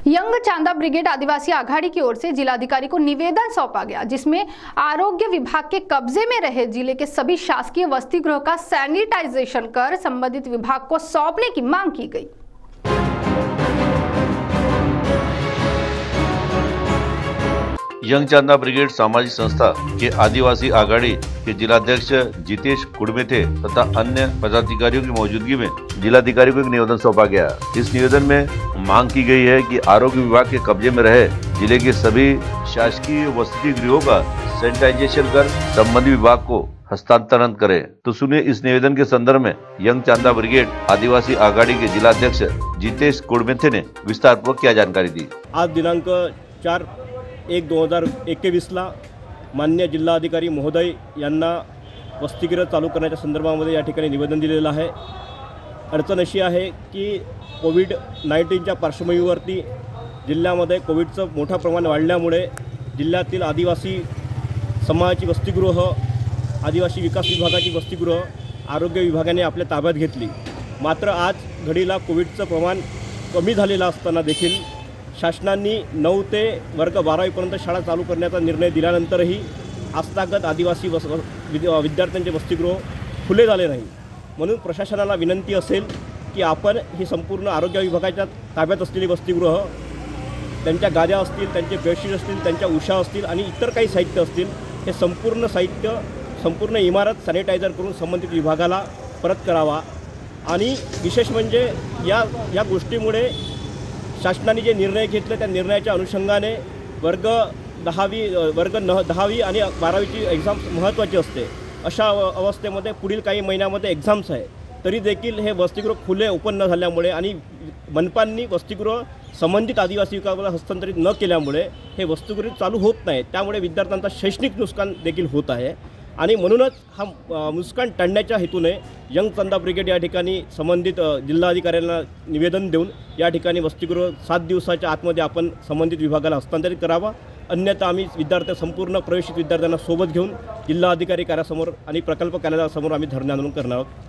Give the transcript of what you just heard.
Young Chanda brigade आदिवासी आघाड़ी की or से जिलाधिकारी को निवेदन सौंपा गया, जिसमें आरोग्य विभाग के कब्जे में रहे जिले के सभी शासकीय वसति गृह का सैनिटाइजेशन कर संबंधित विभाग को सौंपने की मांग की गई। यंग चांदा ब्रिगेड सामाजिक संस्था के आदिवासी आघाड़ी के जिलाध्यक्ष जितेश कुड़मेथे तथा अन्य पदाधिकारियों की मौजूदगी में जिलाधिकारी को एक निवेदन सौंपा गया। इस निवेदन में मांग की गई है कि आरोग्य विभाग के कब्जे में रहे जिले के सभी शासकीय वसति गृहों का सैनिटाइजेशन कर संबंधित विभाग को हस्तांतरण करे। तो सुनिए इस निवेदन के संदर्भ में यंग चांदा ब्रिगेड आदिवासी आघाड़ी के जिलाध्यक्ष जितेश कुड़मेथे ने विस्तार पूर्वक क्या जानकारी दी। आज दिनांक 4/1/2021 मान्य जिल्हाधिकारी महोदय यांना वसतिगृह चालू करण्याच्या संदर्भामध्ये या ठिकाणी निवेदन दिलेलं आहे। अडचण अशी आहे की कोविड-19च्या पार्श्वभूमीवरती जिल्ह्यामध्ये कोविडचं मोठं प्रमाण वाढल्यामुळे जिल्ह्यातील आदिवासी समाजाची वसतिगृह, आदिवासी विकास विभागाची वसतिगृह आरोग्य विभागाने आपल्या ताब्यात घेतली। मात्र आज घडीला कोविडचं प्रमाण कमी झालेलं असताना देखील शासनाने 9 ते वर्ग 12वी पर्यंत शाळा चालू करण्याचा निर्णय दिल्यानंतरही आस्थागत आदिवासी विद्यार्थ्यांचे वसतिगृह खुले झाले नाही। म्हणून प्रशासनाला विनंती असेल की आपण ही संपूर्ण आरोग्य विभागाच्या ताब्यात असलेली वसतिगृह, त्यांच्या गाद्या असतील, त्यांचे बेडशीट असतील, त्यांच्या उशा असतील आणि इतर काही साहित्य असतील, हे संपूर्ण साहित्य, संपूर्ण इमारत सॅनिटायझर करून संबंधित विभागाला परत करावा। आणि विशेष म्हणजे या गोष्टीमुळे शासनाने जे निर्णय घेतले त्या निर्णयाच्या अनुषंगाने वर्ग 10वी आणि 12वीची एक्झाम महत्त्वाची असते। अशा अवस्थेमध्ये पुढील काही महिन्यामध्ये एक्झाम्स आहे, तरी देखील हे वसतिगृह खुले ओपन न झाल्यामुळे आणि मनपांनी वसतिगृह संबंधित आदिवासी विभागाला हस्तांतरित न केल्यामुळे हे वसतिगृह चालू होत नाही। त्यामुळे विद्यार्थ्यांचा शैक्षणिक नुकसान देखील होत आहे आणि म्हणूनच हा नुकसान टाळण्याच्या हेतूने यंग चांदा ब्रिगेड या ठिकाणी संबंधित जिल्हाधिकाऱ्यांना निवेदन देऊन या ठिकाणी वसतिगृह 7 दिवसाच्या आतमध्ये आपण संबंधित विभागाला हस्तांतरित करावा। अन्यथा आम्ही संपूर्ण प्रवेशित विद्यार्थ्यांना सोबत घेऊन जिल्हाधिकारी कार्यालयासमोर आणि प्रकल्प कार्यालयासमोर आम्ही धरणे आंदोलन करणार आहोत।